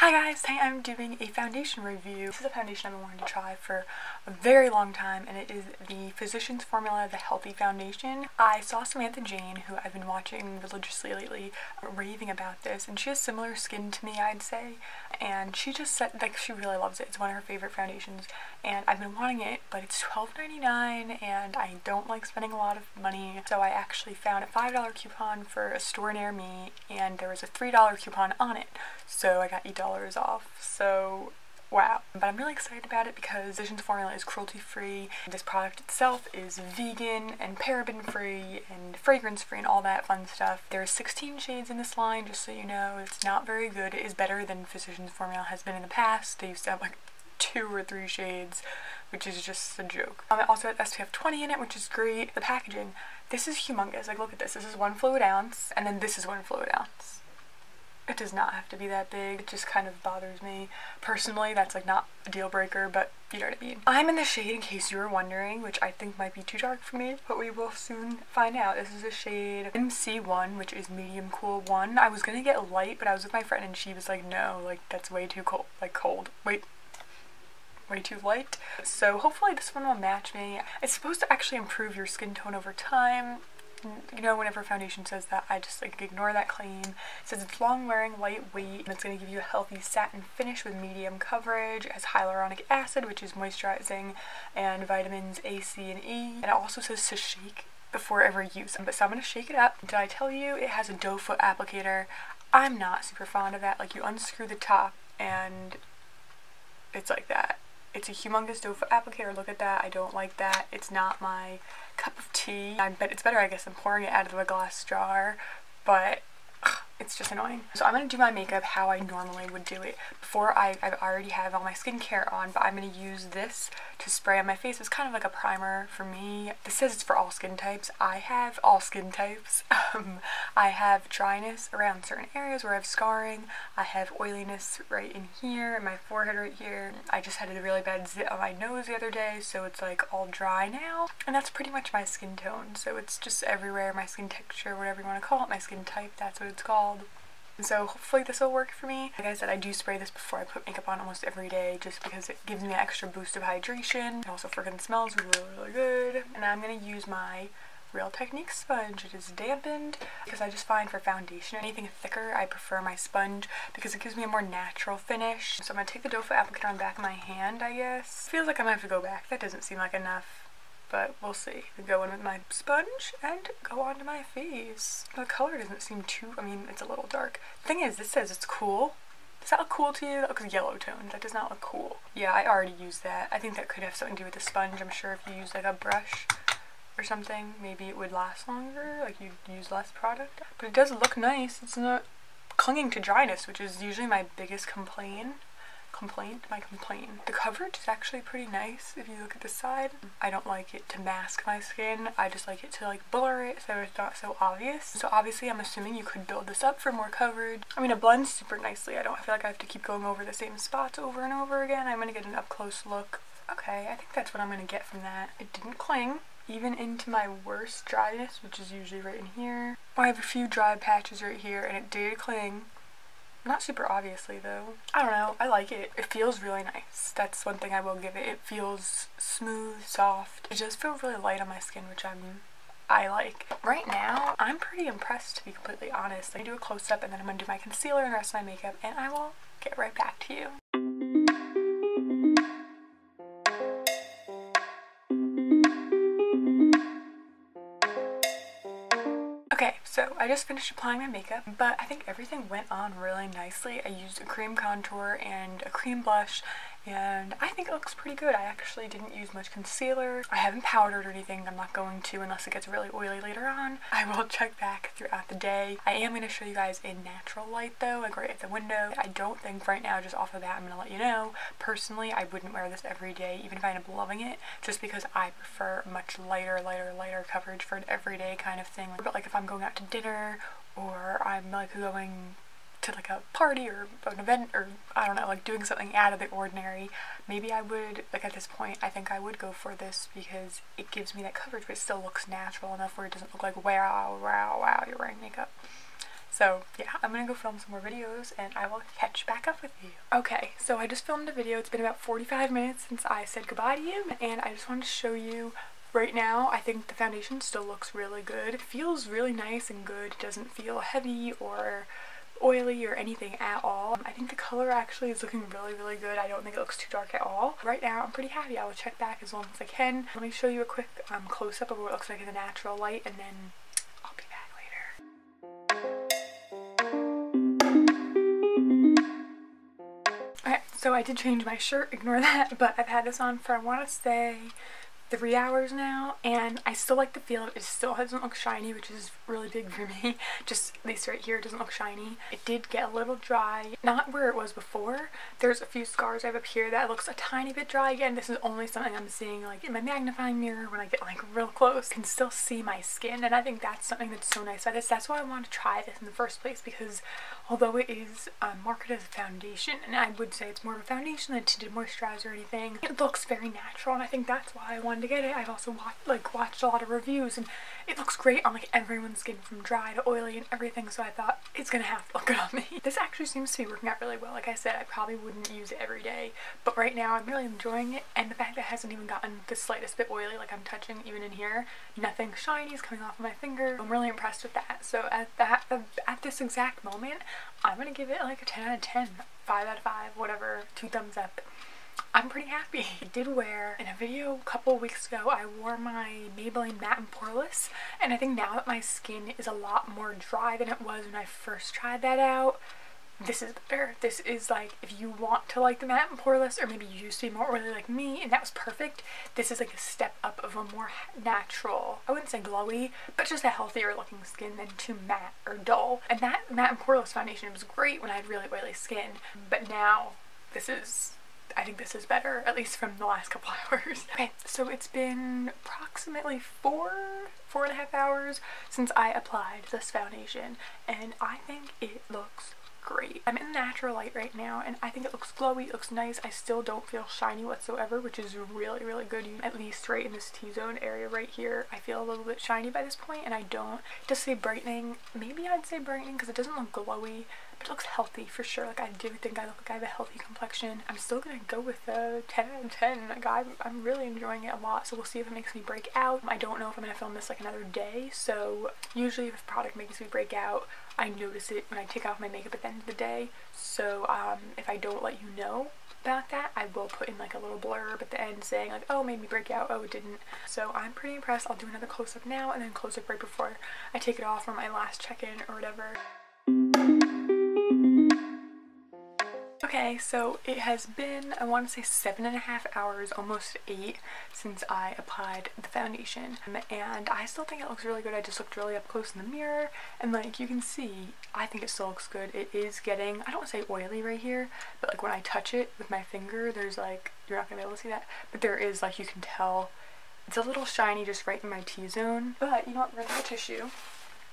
Hi guys, today I'm doing a foundation review. This is a foundation I've been wanting to try for a very long time, and it is the Physicians Formula The Healthy Foundation. I saw Samantha Jane, who I've been watching religiously lately, raving about this, and she has similar skin to me, I'd say, and she just said, like, she really loves it. It's one of her favorite foundations, and I've been wanting it, but it's $12.99, and I don't like spending a lot of money, so I actually found a $5 coupon for a store near me, and there was a $3 coupon on it, so I got $8 off, so wow. But I'm really excited about it because Physicians Formula is cruelty-free. This product itself is vegan and paraben-free and fragrance-free and all that fun stuff. There are 16 shades in this line, just so you know. It's not very good. It is better than Physicians Formula has been in the past. They used to have like 2 or 3 shades, which is just a joke. It also has SPF 20 in it, which is great. The packaging, this is humongous. Like, look at this. This is 1 fluid ounce, and then this is 1 fluid ounce. It does not have to be that big. It just kind of bothers me. Personally, that's like not a deal breaker, but you know what I mean. I'm in the shade, in case you were wondering, which I think might be too dark for me, but we will soon find out. This is a shade MC1, which is medium cool 1. I was gonna get light, but I was with my friend and she was like, no, like that's way too cold, like cold. Wait, way too light. So hopefully this one will match me. It's supposed to actually improve your skin tone over time. You know, whenever foundation says that, I just like ignore that claim. It says it's long wearing, lightweight, and it's going to give you a healthy satin finish with medium coverage. It has hyaluronic acid, which is moisturizing, and vitamins A, C, and E. And it also says to shake before every use. So I'm going to shake it up. Did I tell you it has a doe foot applicator? I'm not super fond of that. Like, you unscrew the top and it's like that. It's a humongous doe foot applicator. Look at that. I don't like that. It's not my cup of tea. I bet it's better, I guess, than pouring it out of a glass jar, but it's just annoying. So I'm going to do my makeup how I normally would do it. Before I already have all my skincare on, but I'm going to use this to spray on my face. It's kind of like a primer for me. This says it's for all skin types. I have all skin types. I have dryness around certain areas where I have scarring. I have oiliness right in here, and my forehead right here. I just had a really bad zit on my nose the other day, so it's like all dry now. And that's pretty much my skin tone. So it's just everywhere, my skin texture, whatever you want to call it, my skin type, that's what it's called. And so hopefully this will work for me. Like I said, I do spray this before I put makeup on almost every day just because it gives me an extra boost of hydration. It also freaking smells really, really good. And I'm going to use my Real Technique sponge. It is dampened because I just find for foundation, anything thicker, I prefer my sponge because it gives me a more natural finish. So I'm going to take the doe foot applicator on the back of my hand, I guess. Feels like I'm going to have to go back. That doesn't seem like enough, but we'll see. I go in with my sponge and go onto my face. The color doesn't seem too, I mean, it's a little dark. The thing is, this says it's cool. Does that look cool to you? That looks yellow toned. That does not look cool. Yeah, I already used that. I think that could have something to do with the sponge. I'm sure if you use like a brush or something, maybe it would last longer, like you'd use less product. But it does look nice. It's not clinging to dryness, which is usually my biggest complaint. The coverage is actually pretty nice if you look at the side. I don't like it to mask my skin. I just like it to like blur it so it's not so obvious. So obviously I'm assuming you could build this up for more coverage. I mean, it blends super nicely. I feel like I have to keep going over the same spots over and over again. I'm gonna get an up close look. Okay, I think that's what I'm gonna get from that. It didn't cling even into my worst dryness, which is usually right in here. I have a few dry patches right here and it did cling. Not super obviously though. I don't know, I like it. It feels really nice. That's one thing I will give it. It feels smooth, soft. It does feel really light on my skin, which I like. Right now, I'm pretty impressed, to be completely honest. I do a close-up and then I'm gonna do my concealer and the rest of my makeup, and I will get right back to you. Okay, so I just finished applying my makeup, but I think everything went on really nicely. I used a cream contour and a cream blush, and I think it looks pretty good. I actually didn't use much concealer. I haven't powdered or anything. I'm not going to unless it gets really oily later on. I will check back throughout the day. I am going to show you guys in natural light though, like right at the window. I don't think right now, just off of that, I'm going to let you know. Personally, I wouldn't wear this every day, even if I end up loving it, just because I prefer much lighter coverage for an everyday kind of thing. But like if I'm going out to dinner or I'm like going to like a party or an event, or I don't know, like doing something out of the ordinary, maybe I would, like at this point, I think I would go for this because it gives me that coverage but it still looks natural enough where it doesn't look like wow, you're wearing makeup. So yeah, I'm gonna go film some more videos and I will catch back up with you. Okay, so I just filmed a video. It's been about 45 minutes since I said goodbye to you, and I just wanted to show you right now. I think the foundation still looks really good. It feels really nice and good. It doesn't feel heavy or oily or anything at all. I think the color actually is looking really good. I don't think it looks too dark at all. Right now I'm pretty happy. I will check back as long as I can. Let me show you a quick close-up of what it looks like in the natural light, and then I'll be back later. Okay, so I did change my shirt, ignore that, but I've had this on for, I want to say, 3 hours now, and I still like the feel of it. It still doesn't look shiny, which is really big for me. Just at least right here, it doesn't look shiny. It did get a little dry, not where it was before. There's a few scars I have up here that looks a tiny bit dry. Again, this is only something I'm seeing like in my magnifying mirror when I get like real close. I can still see my skin, and I think that's something that's so nice about this. That's why I wanted to try this in the first place, because although it is marketed as a foundation, and I would say it's more of a foundation than a tinted moisturizer or anything, it looks very natural, and I think that's why I wanted to get it. I've also watched a lot of reviews, and it looks great on like everyone's skin from dry to oily and everything, so I thought it's gonna have to look good on me. This actually seems to be working out really well. Like I said, I probably wouldn't use it every day, but right now I'm really enjoying it, and the fact that it hasn't even gotten the slightest bit oily, like I'm touching even in here, nothing shiny is coming off of my finger. I'm really impressed with that. So at this exact moment, I'm gonna give it like a 10 out of 10, 5 out of 5, whatever, 2 thumbs up. I'm pretty happy. I did wear, in a video a couple weeks ago, I wore my Maybelline Matte and Poreless, and I think now that my skin is a lot more dry than it was when I first tried that out, this is better. This is like, if you want to like the Matte and Poreless, or maybe you used to be more oily like me, and that was perfect, this is like a step up of a more natural, I wouldn't say glowy, but just a healthier looking skin than too matte or dull. And that Matte and Poreless foundation was great when I had really oily skin, but now this is, I think this is better, at least from the last couple hours. Okay, so it's been approximately 4.5 hours since I applied this foundation, and I think it looks great. I'm in the natural light right now, and I think it looks glowy, it looks nice. I still don't feel shiny whatsoever, which is really good. At least right in this T-zone area right here, I feel a little bit shiny by this point, and I don't. It does say brightening. Maybe I'd say brightening because it doesn't look glowy, but it looks healthy for sure. Like, I do think I look like I have a healthy complexion. I'm still gonna go with a 10 out of 10. Like, I'm really enjoying it a lot, so we'll see if it makes me break out. I don't know if I'm gonna film this like another day, so usually if a product makes me break out, I notice it when I take off my makeup at the end of the day. So if I don't let you know about that, I will put in like a little blurb at the end saying like, oh, it made me break out, oh, it didn't. So I'm pretty impressed. I'll do another close-up now, and then close-up right before I take it off for my last check-in or whatever. Okay, so it has been, I want to say 7.5 hours, almost 8, since I applied the foundation, and I still think it looks really good. I just looked really up close in the mirror, and like you can see, I think it still looks good. It is getting, I don't want to say oily right here, but like when I touch it with my finger, there's like, you're not gonna be able to see that, but there is, like, you can tell it's a little shiny just right in my T-zone. But you know what, we're gonna have a tissue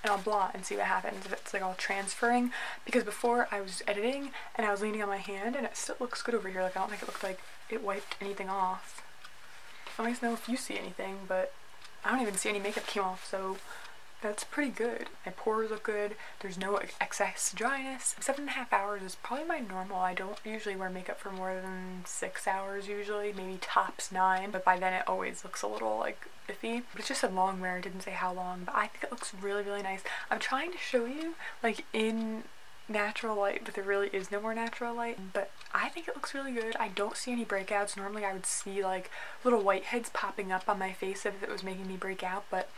and I'll blot and see what happens if it's like all transferring, because before I was editing and I was leaning on my hand and it still looks good over here. Like, I don't think it looked like it wiped anything off. Let me know if you see anything, but I don't even see any makeup came off, so that's pretty good. My pores look good. There's no excess dryness. 7.5 hours is probably my normal. I don't usually wear makeup for more than 6 hours usually, maybe tops 9, but by then it always looks a little like iffy. But it's just a long wear. It didn't say how long, but I think it looks really nice. I'm trying to show you like in natural light, but there really is no more natural light, but I think it looks really good. I don't see any breakouts. Normally I would see like little whiteheads popping up on my face if it was making me break out, but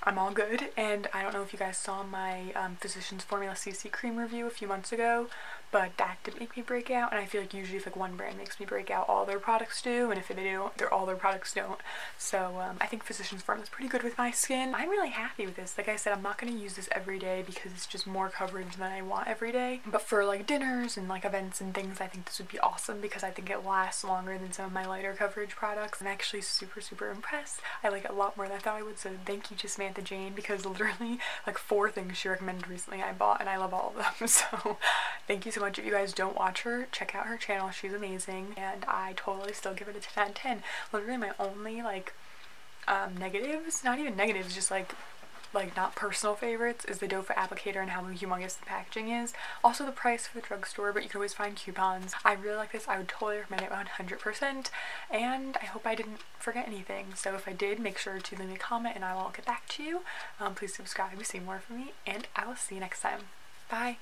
I'm all good. And I don't know if you guys saw my Physicians Formula CC cream review a few months ago, but that did make me break out, and I feel like usually if like one brand makes me break out, all their products do, and if they don't, all their products don't. So I think Physicians Formula is pretty good with my skin. I'm really happy with this. Like I said, I'm not going to use this every day because it's just more coverage than I want every day, but for like dinners and like events and things, I think this would be awesome because I think it lasts longer than some of my lighter coverage products. I'm actually super impressed. I like it a lot more than I thought I would, so thank you to Samantha Jane, because literally like 4 things she recommended recently I bought, and I love all of them. So thank you so much. If you guys don't watch her, check out her channel. She's amazing, and I totally still give it a 10 out of 10. Literally my only like negatives, not even negatives, just like like not personal favorites, is the doe foot applicator and how humongous the packaging is. Also the price for the drugstore, but you can always find coupons. I really like this. I would totally recommend it 100%, and I hope I didn't forget anything. So if I did, make sure to leave me a comment and I will get back to you. Please subscribe to see more from me, and I will see you next time. Bye!